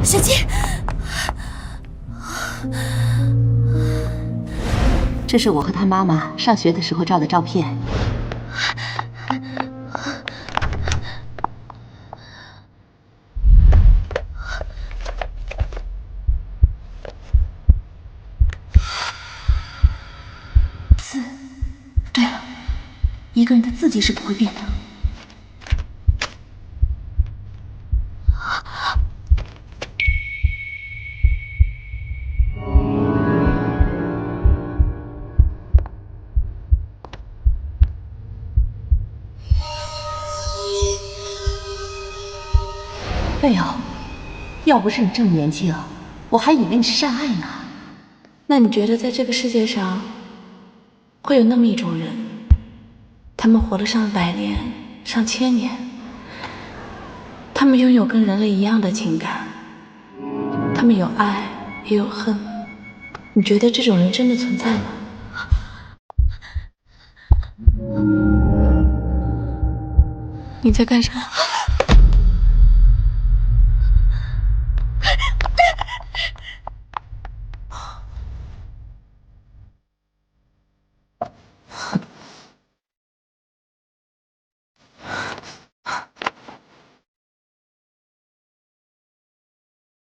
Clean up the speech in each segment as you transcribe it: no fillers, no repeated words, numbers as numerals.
小鸡，这是我和他妈妈上学的时候照的照片。字，对了，一个人的字迹是不会变的。 贝欧，要不是你这么年轻，我还以为你是善爱呢。那你觉得在这个世界上，会有那么一种人，他们活了上百年、上千年，他们拥有跟人类一样的情感，他们有爱也有恨。你觉得这种人真的存在吗？你在干啥？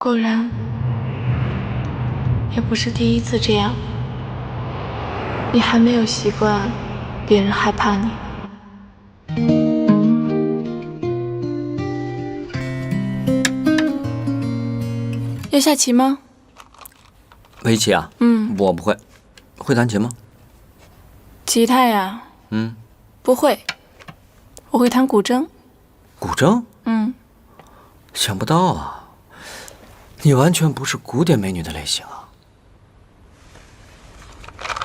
果然，也不是第一次这样。你还没有习惯别人害怕你。要下棋吗？围棋啊？我不会。会弹琴吗？吉他呀？不会。我会弹古筝。古筝？想不到啊。 你完全不是古典美女的类型啊！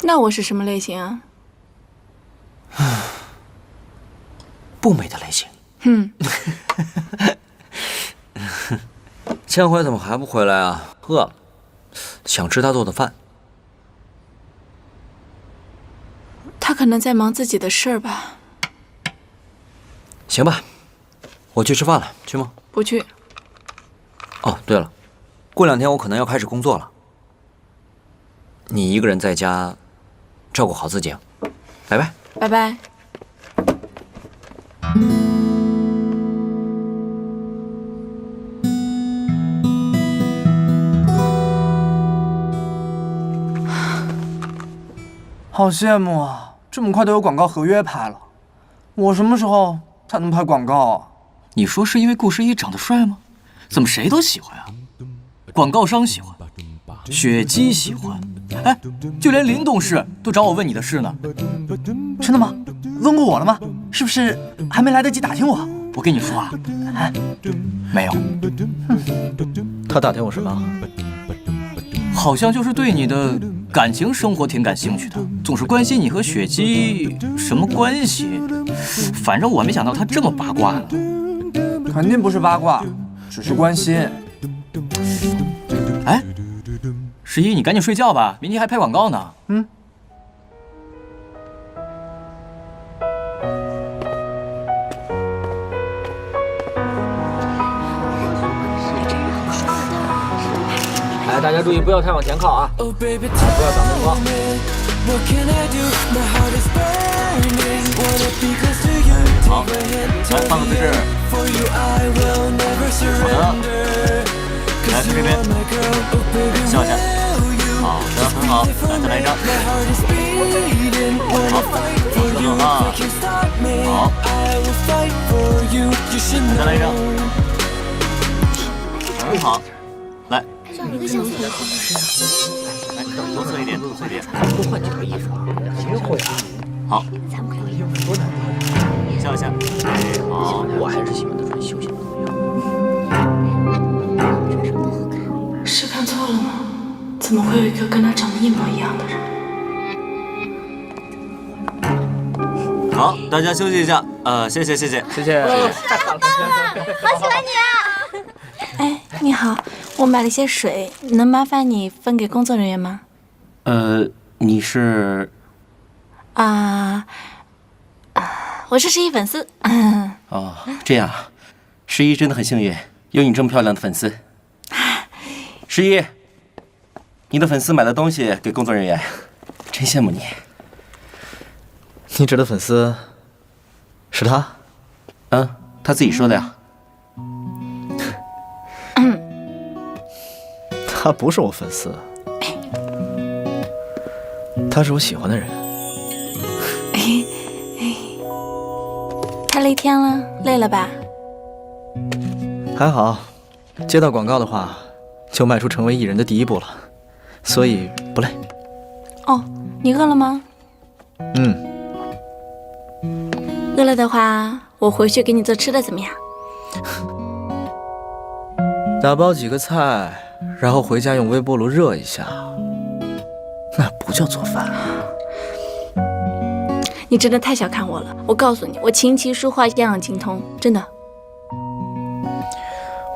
那我是什么类型啊？不美的类型。千怀怎么还不回来啊？饿了，想吃他做的饭。他可能在忙自己的事儿吧。行吧，我去吃饭了，去吗？不去。哦，对了。 过2天我可能要开始工作了，你一个人在家，照顾好自己啊，拜拜。拜拜。好羡慕啊！这么快都有广告合约拍了，我什么时候才能拍广告啊？你说是因为顾十一长得帅吗？怎么谁都喜欢啊？ 广告商喜欢，雪姬喜欢，哎，就连林董事都找我问你的事呢。真的吗？问过我了吗？是不是还没来得及打听我？我跟你说啊，没有。他打听我什么？好像就是对你的感情生活挺感兴趣的，总是关心你和雪姬什么关系。反正我没想到他这么八卦呢。肯定不是八卦，只是关心。 哎，十一，你赶紧睡觉吧，明天还拍广告呢。来，大家注意，不要太往前靠啊，不要挡灯光。好，来换个姿势。好的。 来，从这边笑一下，好的，很好，来，再来一张，好，动作啊，好，再来一张，很好，来，来，多侧一点，多侧一点，多换几个艺术，谁会啊？好，笑一下，好，我还是喜欢他穿休闲的。 是看错了吗？怎么会有一个跟他长得一模一样的人？好，大家休息一下。谢谢。太好了，好喜欢你啊！哎，你好，我买了些水，能麻烦你分给工作人员吗？你是？我是十一粉丝。哦，这样，十一真的很幸运，有你这么漂亮的粉丝。十一，你的粉丝买了东西给工作人员，真羡慕你。你指的粉丝是他？嗯，他自己说的呀。他不是我粉丝，他是我喜欢的人。拍了一天了，累了吧？还好，接到广告的话，就迈出成为艺人的第一步了，所以不累。哦，你饿了吗？饿了的话，我回去给你做吃的，怎么样？打包几个菜，然后回家用微波炉热一下，那不叫做饭。你真的太小看我了。我告诉你，我琴棋书画样样精通，真的。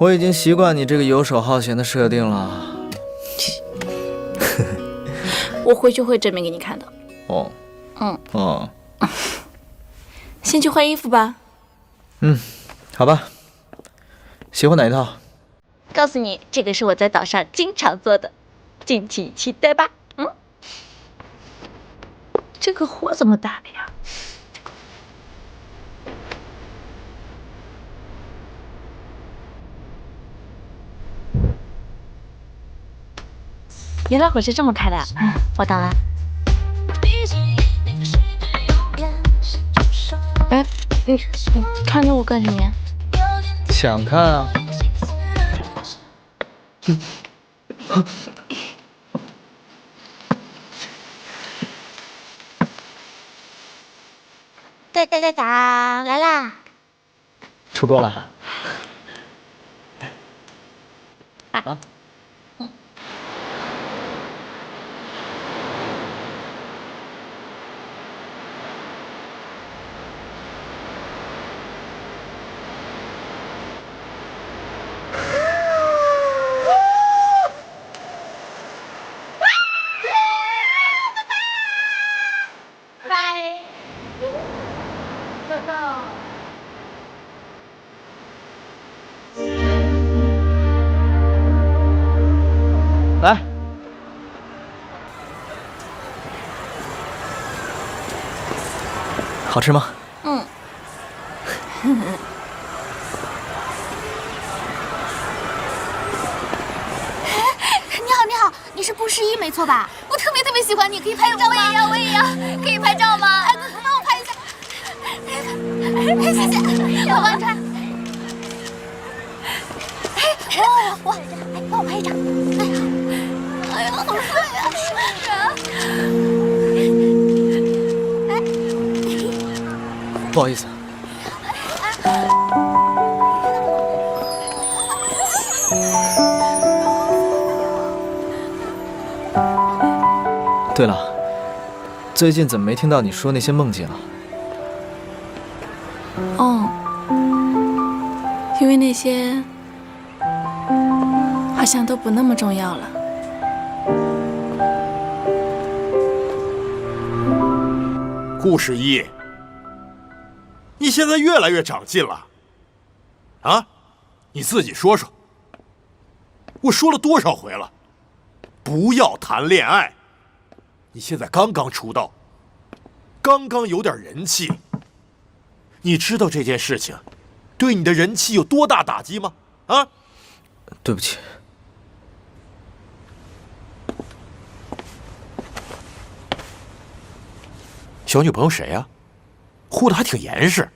我已经习惯你这个游手好闲的设定了。我回去会证明给你看的。哦。哦。先去换衣服吧。好吧。喜欢哪一套？告诉你，这个是我在岛上经常做的，敬请期待吧。这个火怎么打的呀？原来火是这么开的。我懂了。哎，你看着我干什么呀？想看啊。哒，来啦！出锅了。啊。来，好吃吗？你好，你是顾世一没错吧？我特别喜欢你，可以拍个照吗？我也要，可以拍照吗？哎，帮我拍一下。谢谢，我帮你拍。帮我拍一张。哎呀，好帅呀！不好意思。对了，最近怎么没听到你说那些梦境啊？哦，因为那些好像都不那么重要了。顾世一，你现在越来越长进了，啊？你自己说说，我说了多少回了，不要谈恋爱。你现在刚刚出道，刚刚有点人气，你知道这件事情对你的人气有多大打击吗？啊？对不起。小女朋友谁呀？护得还挺严实。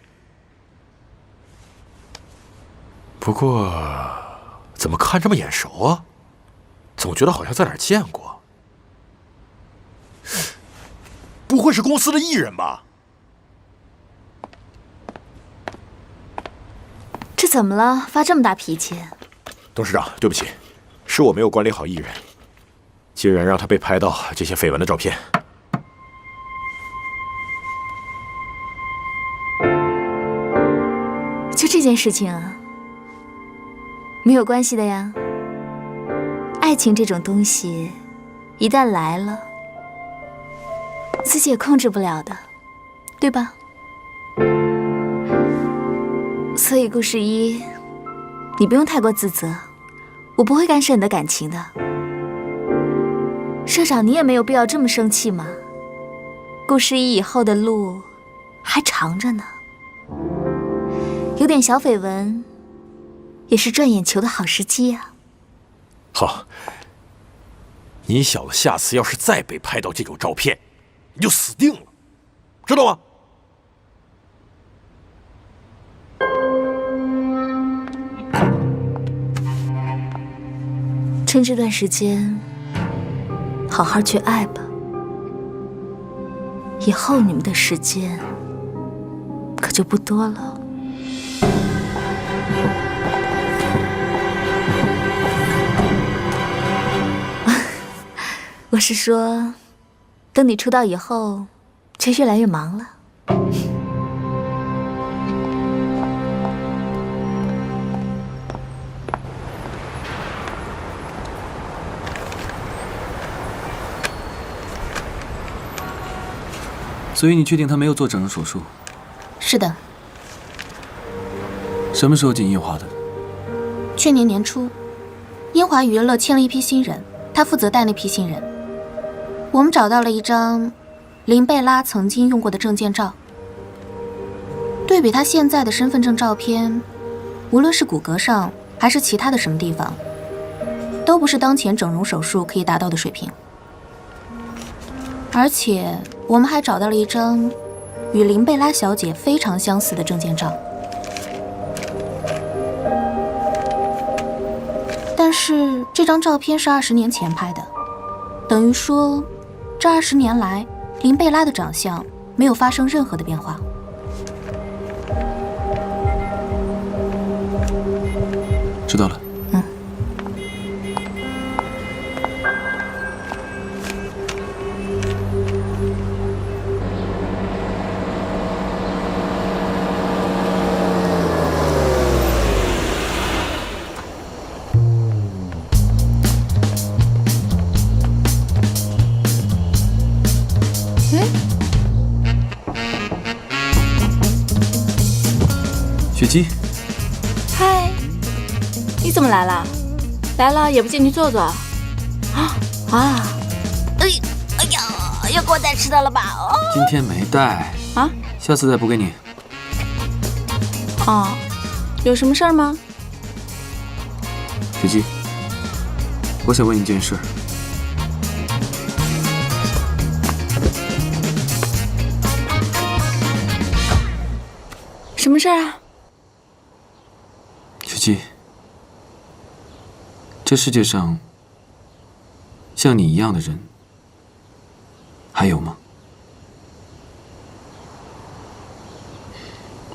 不过，怎么看这么眼熟啊？总觉得好像在哪儿见过。不会是公司的艺人吧？这怎么了？发这么大脾气？董事长，对不起，是我没有管理好艺人，竟然让他被拍到这些绯闻的照片。就这件事情啊，没有关系的呀。爱情这种东西，一旦来了，自己也控制不了的，对吧？所以顾世一，你不用太过自责，我不会干涉你的感情的。社长，你也没有必要这么生气嘛。顾诗怡以后的路还长着呢，有点小绯闻也是赚眼球的好时机啊。好，你小子下次要是再被拍到这种照片，你就死定了，知道吗？趁这段时间，好好去爱吧。以后你们的时间可就不多了。我是说，等你出道以后，就越来越忙了。所以你确定他没有做整容手术？是的。什么时候进英华的？去年年初，英华娱乐签了一批新人，他负责带那批新人。我们找到了一张林贝拉曾经用过的证件照，对比他现在的身份证照片，无论是骨骼上还是其他的什么地方，都不是当前整容手术可以达到的水平。而且我们还找到了一张与林贝拉小姐非常相似的证件照，但是这张照片是20年前拍的，等于说这20年来林贝拉的长相没有发生任何的变化。知道了。雪姬，嗨，你怎么来了？来了也不进去坐坐？哎呀，要给我带迟到了吧？哦，今天没带啊，下次再补给你。哦，有什么事儿吗？雪姬，我想问你一件事。什么事儿啊？雪姬，这世界上像你一样的人还有吗？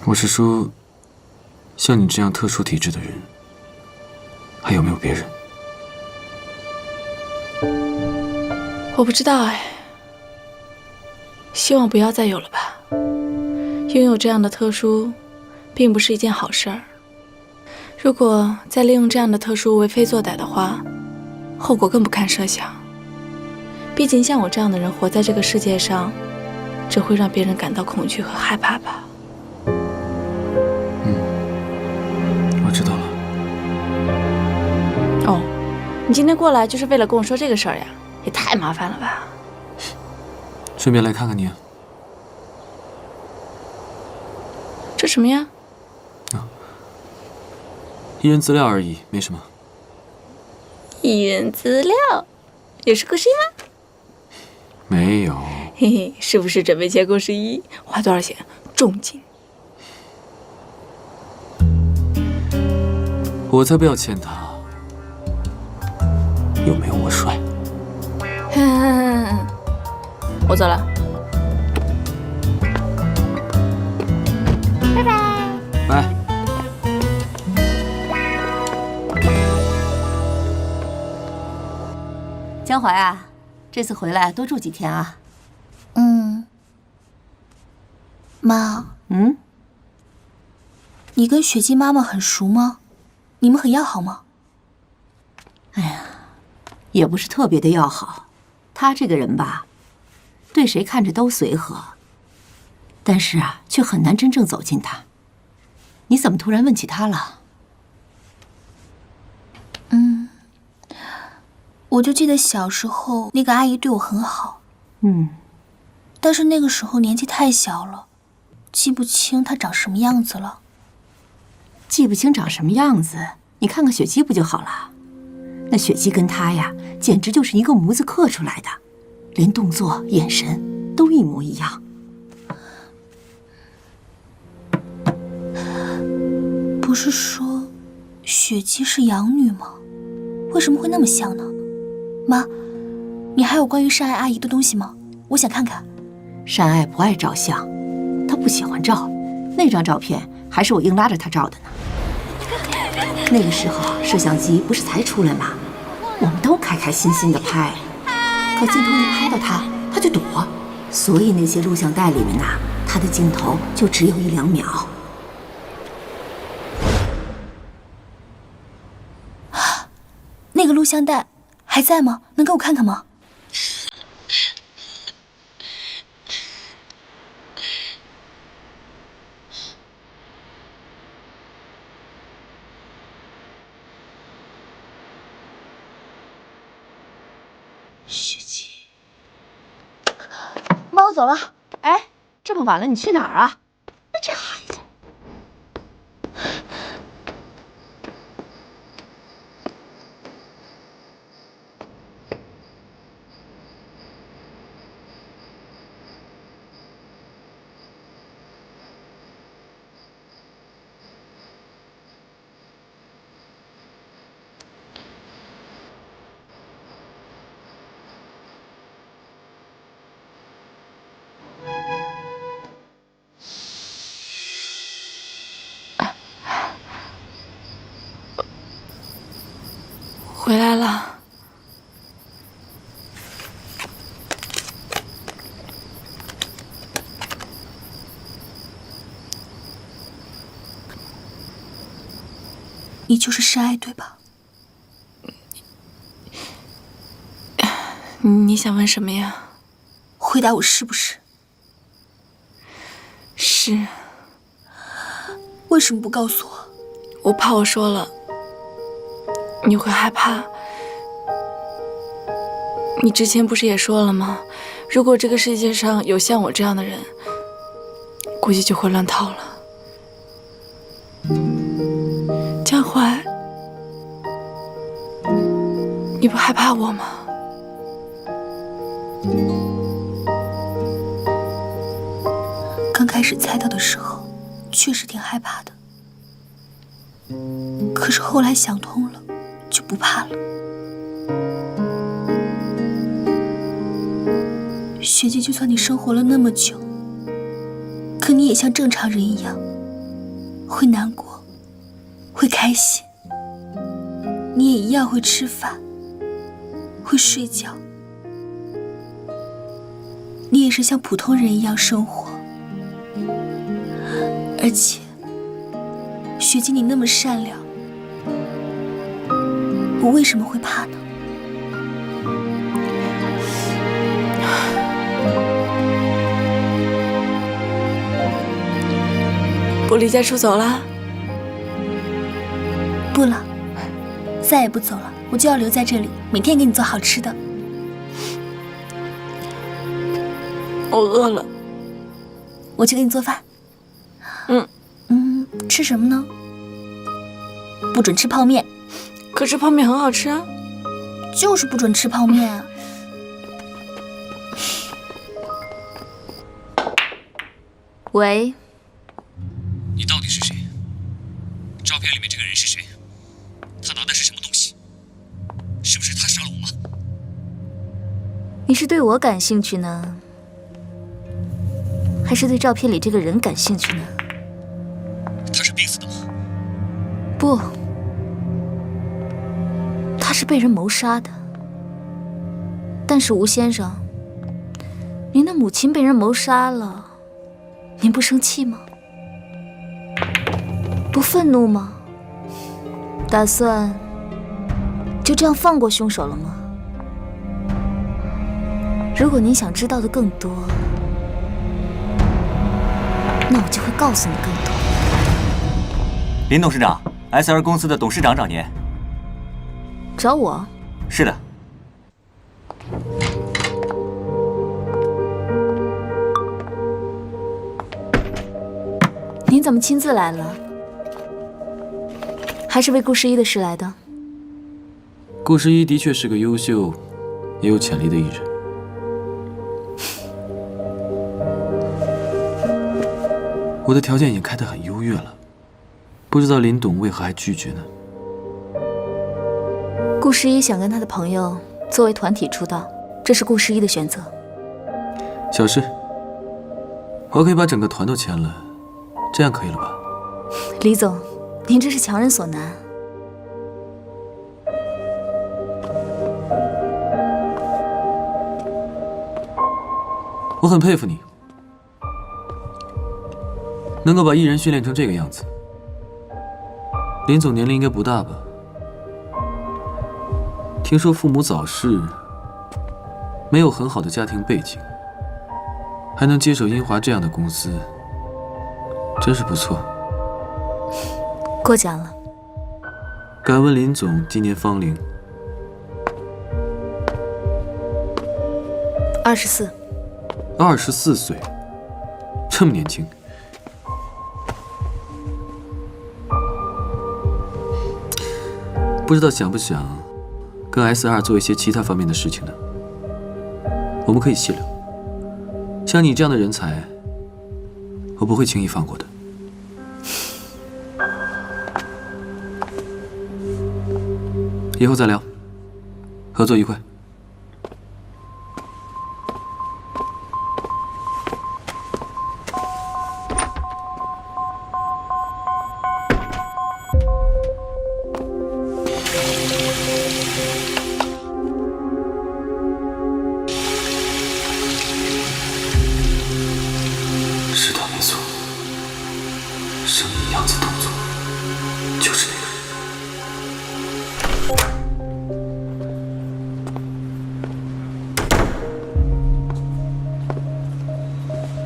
我是说，像你这样特殊体质的人，还有没有别人？我不知道哎，希望不要再有了吧。拥有这样的特殊，并不是一件好事儿。如果再利用这样的特殊为非作歹的话，后果更不堪设想。毕竟像我这样的人活在这个世界上，只会让别人感到恐惧和害怕吧。我知道了。哦，你今天过来就是为了跟我说这个事儿呀？也太麻烦了吧。顺便来看看你啊。这什么呀？艺人资料而已，没什么。艺人资料，也是顾诗怡吗？没有。嘿嘿，是不是准备签顾诗怡？花多少钱？重金。我才不要签他，有没有我帅？我走了。拜拜。拜。江淮啊，这次回来多住几天啊。妈，你跟雪姬妈妈很熟吗？你们很要好吗？哎呀，也不是特别的要好。她这个人吧，对谁看着都随和，但是啊，却很难真正走近她。你怎么突然问起她了？我就记得小时候那个阿姨对我很好，但是那个时候年纪太小了，记不清她长什么样子了。记不清长什么样子，你看看雪姬不就好了？那雪姬跟她呀，简直就是一个模子刻出来的，连动作、眼神都一模一样。不是说雪姬是养女吗？为什么会那么像呢？妈，你还有关于善爱阿姨的东西吗？我想看看。善爱不爱照相，她不喜欢照。那张照片还是我硬拉着她照的呢。那个时候摄像机不是才出来吗？我们都开开心心的拍，可镜头一拍到她，她就躲，所以那些录像带里面呐，她的镜头就只有1-2秒。那个录像带还在吗？能给我看看吗？雪姬，妈，我走了。哎，这么晚了，你去哪儿啊？那这孩子。回来了。你就是善爱对吧？你想问什么呀？回答我是不是？是。为什么不告诉我？我怕我说了你会害怕。你之前不是也说了吗？如果这个世界上有像我这样的人，估计就会乱套了。江淮，你不害怕我吗？刚开始猜到的时候，确实挺害怕的。可是后来想通了，就不怕了。雪姬，就算你生活了那么久，可你也像正常人一样，会难过，会开心，你也一样会吃饭，会睡觉，你也是像普通人一样生活。而且，雪姬，你那么善良，我为什么会怕呢？不离家出走了？不了，再也不走了，我就要留在这里，每天给你做好吃的。我饿了，我去给你做饭。吃什么呢？不准吃泡面。可是泡面很好吃啊。就是不准吃泡面啊。喂。你到底是谁？照片里面这个人是谁？他拿的是什么东西？是不是他杀了我妈？你是对我感兴趣呢，还是对照片里这个人感兴趣呢？他是病死的吗？不，他是被人谋杀的。但是吴先生，您的母亲被人谋杀了，您不生气吗？不愤怒吗？打算就这样放过凶手了吗？如果您想知道的更多，那我就会告诉你更多。林董事长 ，SR 公司的董事长找您。找我？是的，您怎么亲自来了？还是为顾十一的事来的？顾十一的确是个优秀、也有潜力的艺人。我的条件已经开得很优越了，不知道林董为何还拒绝呢？顾十一想跟他的朋友作为团体出道，这是顾十一的选择。小事，我可以把整个团都签了，这样可以了吧？李总，您这是强人所难。我很佩服你，能够把艺人训练成这个样子。林总年龄应该不大吧？听说父母早逝，没有很好的家庭背景，还能接手英华这样的公司，真是不错。过奖了。敢问林总今年芳龄？24。24岁，这么年轻。不知道想不想跟 SR 做一些其他方面的事情呢？我们可以细聊。像你这样的人才，我不会轻易放过的。以后再聊，合作愉快。是他没错，声音、样子、动作，就是那个人。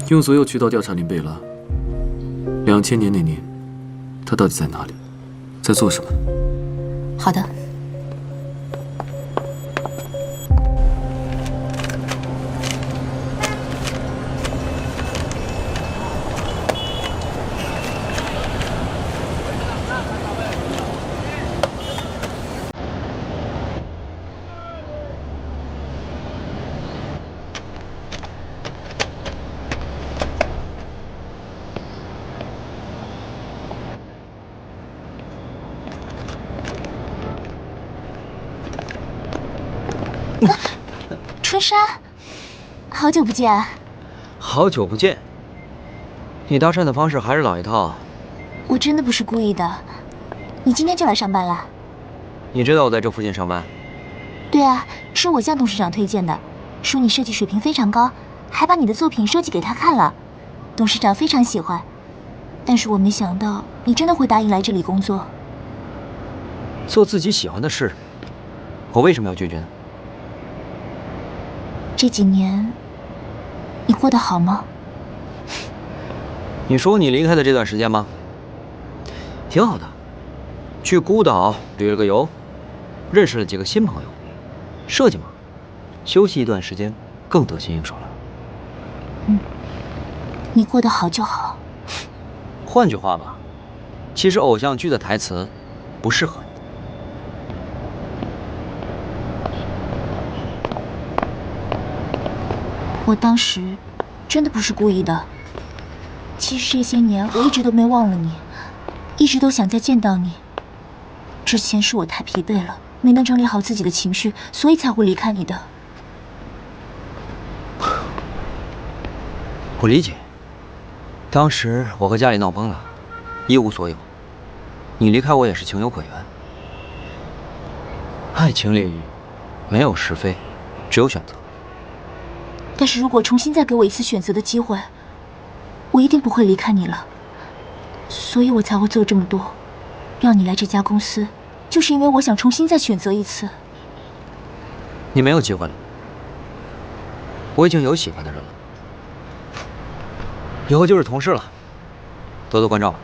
用所有渠道调查林贝拉。2000年那年，他到底在哪里，在做什么？好的。春山，好久不见。好久不见。你搭讪的方式还是老一套。我真的不是故意的。你今天就来上班了？你知道我在这附近上班？对啊，是我向董事长推荐的，说你设计水平非常高，还把你的作品收集给他看了。董事长非常喜欢，但是我没想到你真的会答应来这里工作。做自己喜欢的事，我为什么要拒绝呢？这几年，你过得好吗？你说你离开的这段时间吗？挺好的，去孤岛旅了个游，认识了几个新朋友。设计嘛，休息一段时间更得心应手了。嗯，你过得好就好。换句话吧，其实偶像剧的台词不适合你。我当时真的不是故意的。其实这些年我一直都没忘了你，一直都想再见到你。之前是我太疲惫了，没能整理好自己的情绪，所以才会离开你的。我理解，当时我和家里闹崩了，一无所有，你离开我也是情有可原。爱情里没有是非，只有选择。但是如果重新再给我一次选择的机会，我一定不会离开你了。所以我才会做这么多，让你来这家公司，就是因为我想重新再选择一次。你没有机会了，我已经有喜欢的人了，以后就是同事了，多多关照吧。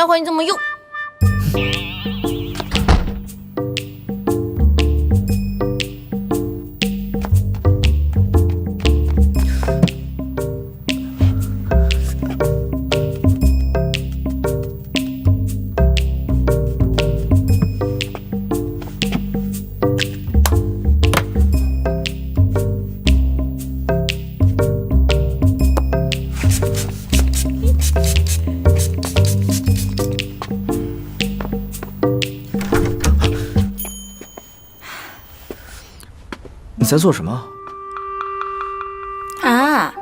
这回你怎么又？你在做什么？啊，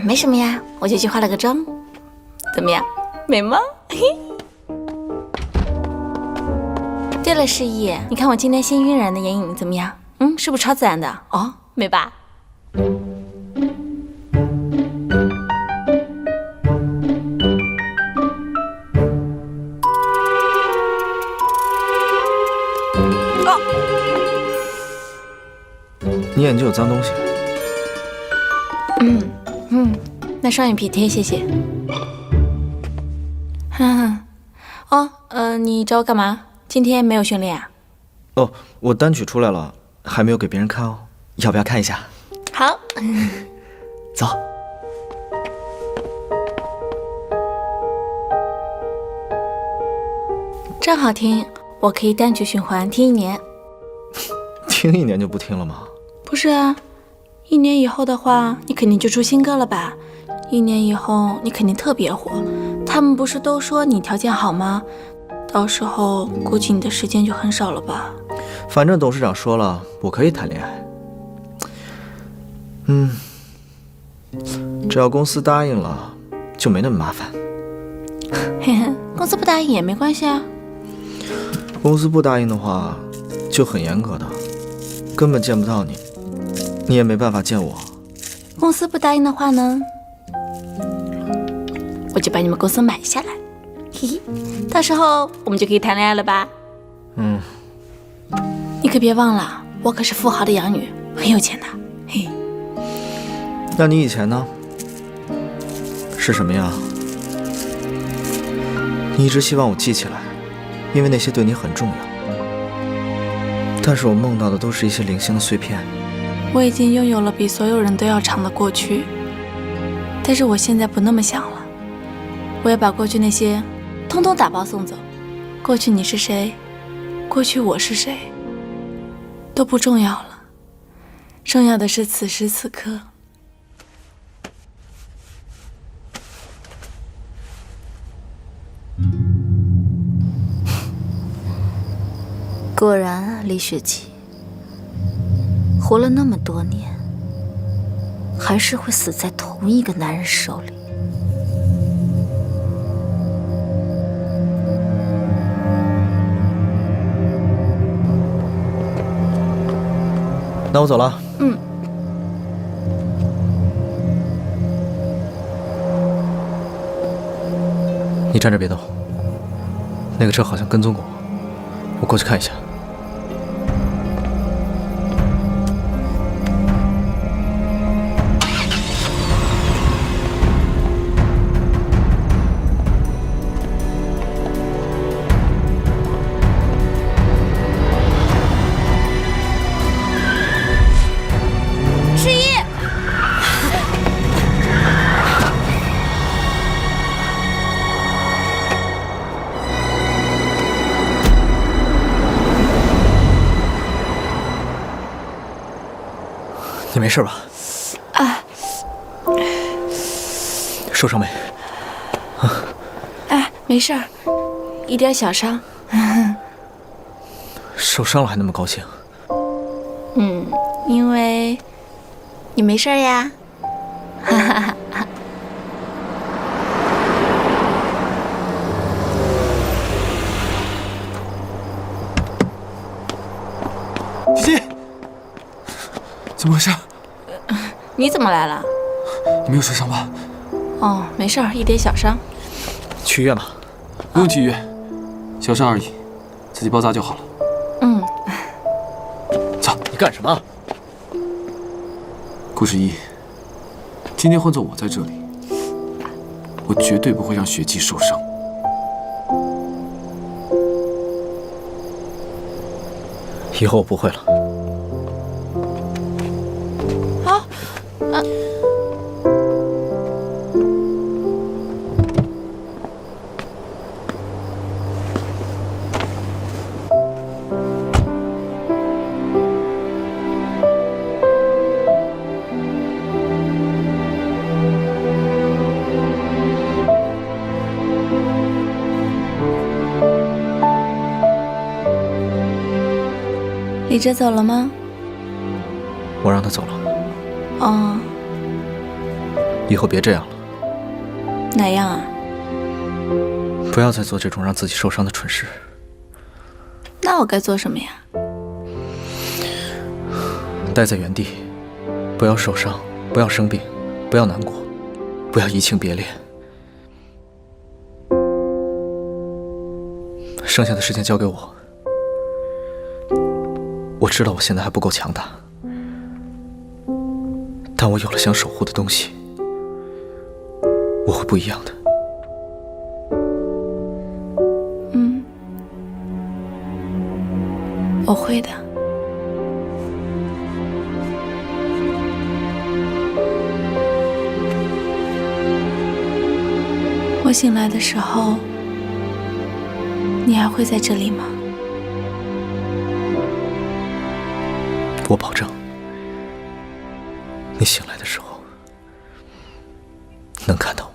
没什么呀，我就去化了个妆，怎么样，美吗？对了，诗意，你看我今天新晕染的眼影怎么样？是不是超自然的？哦，美吧？你眼睛有脏东西。那双眼皮贴，谢谢。你找我干嘛？今天没有训练啊？哦，我单曲出来了，还没有给别人看哦，要不要看一下？好，走。正好听，我可以单曲循环听1年。听1年就不听了吗？不是啊，1年以后的话，你肯定就出新歌了吧？1年以后你肯定特别火，他们不是都说你条件好吗？到时候估计你的时间就很少了吧？反正董事长说了，我可以谈恋爱。只要公司答应了，就没那么麻烦。嘿嘿，公司不答应也没关系啊。公司不答应的话，就很严格的，根本见不到你，你也没办法见我。公司不答应的话呢，我就把你们公司买下来，嘿嘿，到时候我们就可以谈恋爱了吧？你可别忘了，我可是富豪的养女，很有钱的。嘿，那你以前呢？是什么呀？你一直希望我记起来，因为那些对你很重要。但是我梦到的都是一些零星的碎片。我已经拥有了比所有人都要长的过去，但是我现在不那么想了。我要把过去那些通通打包送走。过去你是谁，过去我是谁，都不重要了。重要的是此时此刻。果然啊，李雪琪，活了那么多年，还是会死在同一个男人手里。那我走了。你站这别动，那个车好像跟踪过我，我过去看一下。你没事吧？受伤没？没事儿，一点小伤。受伤了还那么高兴？因为你没事儿呀。哈哈哈哈。姐姐，怎么回事？你怎么来了？你没有受伤吧？哦，没事儿，一点小伤。去医院吧。不用去医院，小伤而已，自己包扎就好了。走。你干什么？顾十一，今天换做我在这里，我绝对不会让雪姬受伤。以后我不会了。李哲走了吗？我让他走了。哦，以后别这样了。哪样啊？不要再做这种让自己受伤的蠢事。那我该做什么呀？待在原地，不要受伤，不要生病，不要难过，不要移情别恋。剩下的时间交给我。我知道我现在还不够强大，但我有了想守护的东西，我会不一样的。我会的。我醒来的时候，你还会在这里吗？我保证，你醒来的时候能看到我。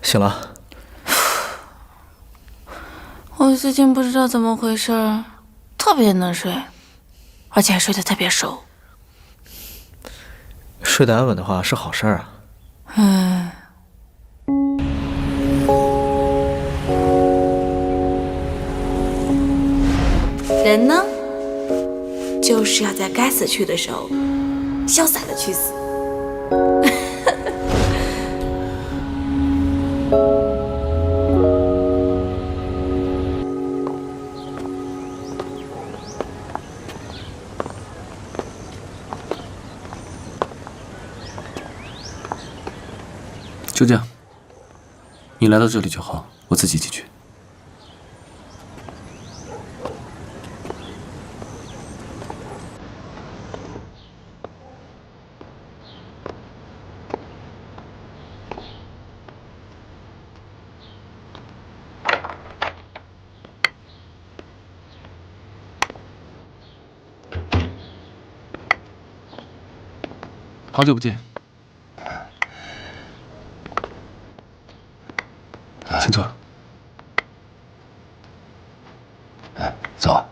醒了。我最近不知道怎么回事，特别能睡，而且还睡得特别熟。睡得安稳的话是好事儿啊。人呢，就是要在该死去的时候，潇洒的去死。就这样，你来到这里就好，我自己进去。好久不见，请坐。走。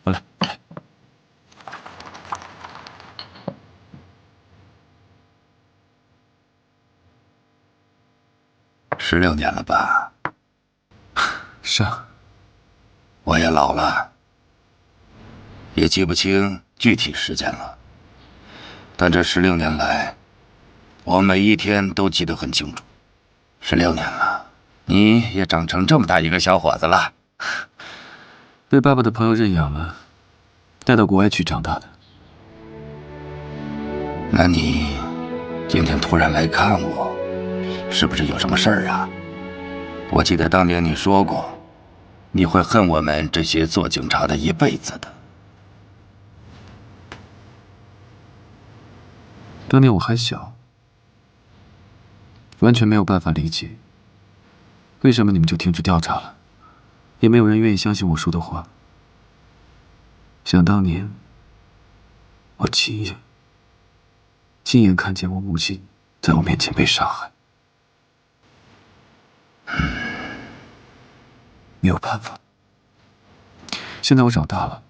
我来。16年了吧？是啊。我也老了，也记不清具体时间了。但这16年来，我每一天都记得很清楚。16年了，你也长成这么大一个小伙子了。被爸爸的朋友认养了，带到国外去长大的。那你今天突然来看我，是不是有什么事儿啊？我记得当年你说过，你会恨我们这些做警察的一辈子的。当年我还小，完全没有办法理解，为什么你们就停止调查了，也没有人愿意相信我说的话。想当年，我亲眼看见我母亲在我面前被杀害。没有办法，现在我长大了，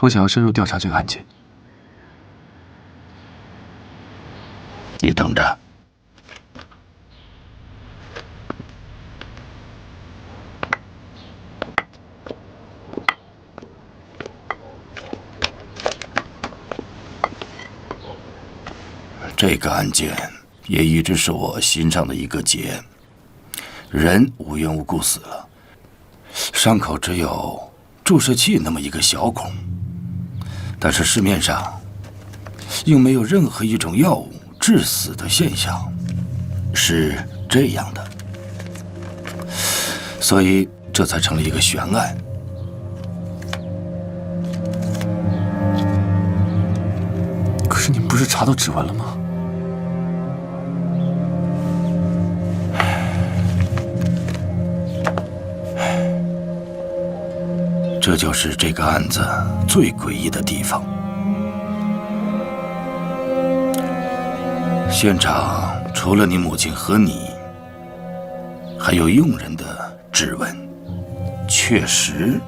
我想要深入调查这个案件。你等着。这个案件也一直是我心上的一个结。人无缘无故死了，伤口只有注射器那么一个小孔，但是市面上又没有任何一种药物致死的现象，是这样的，所以这才成了一个悬案。可是你们不是查到指纹了吗？这就是这个案子最诡异的地方。现场除了你母亲和你，还有佣人的指纹。确实，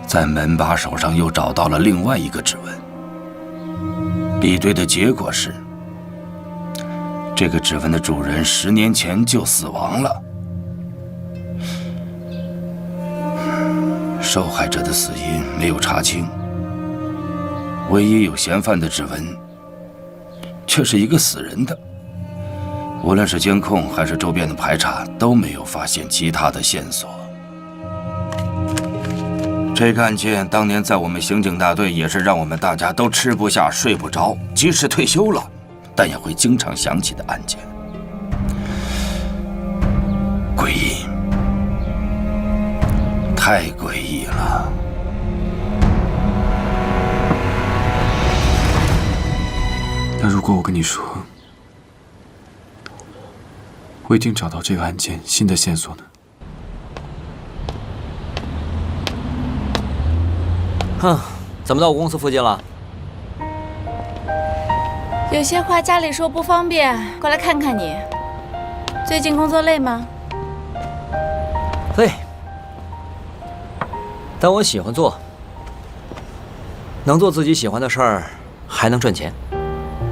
在门把手上又找到了另外一个指纹。比对的结果是，这个指纹的主人10年前就死亡了。受害者的死因没有查清，唯一有嫌犯的指纹却是一个死人的。无论是监控还是周边的排查，都没有发现其他的线索。这个案件当年在我们刑警大队也是让我们大家都吃不下睡不着，即使退休了，但也会经常想起的案件。诡异，太诡异了。那如果我跟你说，我已经找到这个案件新的线索呢？哼，怎么到我公司附近了？有些话家里说不方便，过来看看你。最近工作累吗？累，但我喜欢做。能做自己喜欢的事儿，还能赚钱，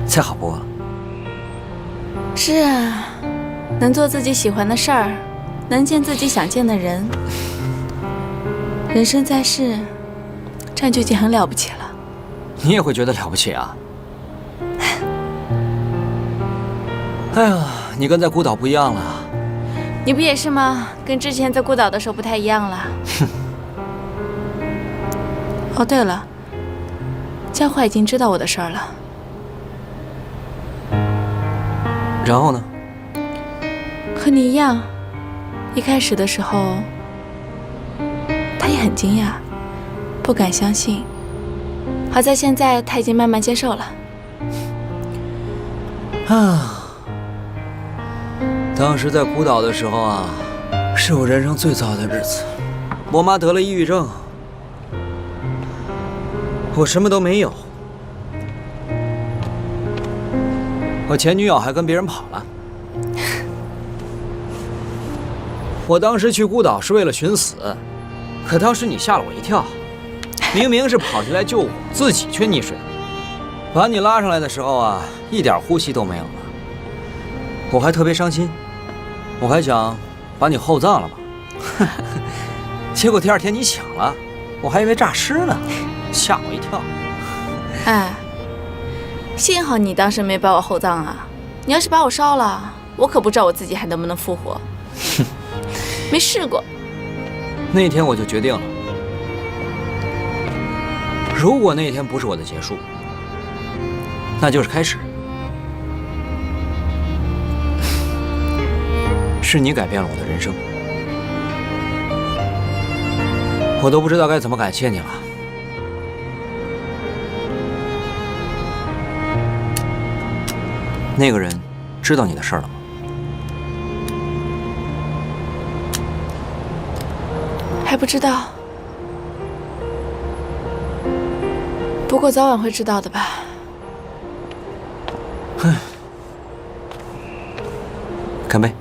再好不过了。是啊，能做自己喜欢的事儿，能见自己想见的人，人生在世，这样就已经很了不起了。你也会觉得了不起啊？哎呀，你跟在孤岛不一样了。你不也是吗？跟之前在孤岛的时候不太一样了。哼。哦，对了，江淮已经知道我的事儿了。然后呢？和你一样，一开始的时候，他也很惊讶，不敢相信。好在现在他已经慢慢接受了。啊。当时在孤岛的时候啊，是我人生最糟的日子。我妈得了抑郁症，我什么都没有，我前女友还跟别人跑了。我当时去孤岛是为了寻死，可当时你吓了我一跳，明明是跑进来救我，自己却溺水。把你拉上来的时候啊，一点呼吸都没有了，我还特别伤心。我还想把你厚葬了吧，结果第2天你醒了，我还以为诈尸呢，吓我一跳。哎，幸好你当时没把我厚葬啊！你要是把我烧了，我可不知道我自己还能不能复活。没试过。那天我就决定了，如果那天不是我的结束，那就是开始。是你改变了我的人生，我都不知道该怎么感谢你了。那个人知道你的事儿了吗？还不知道，不过早晚会知道的吧。干杯！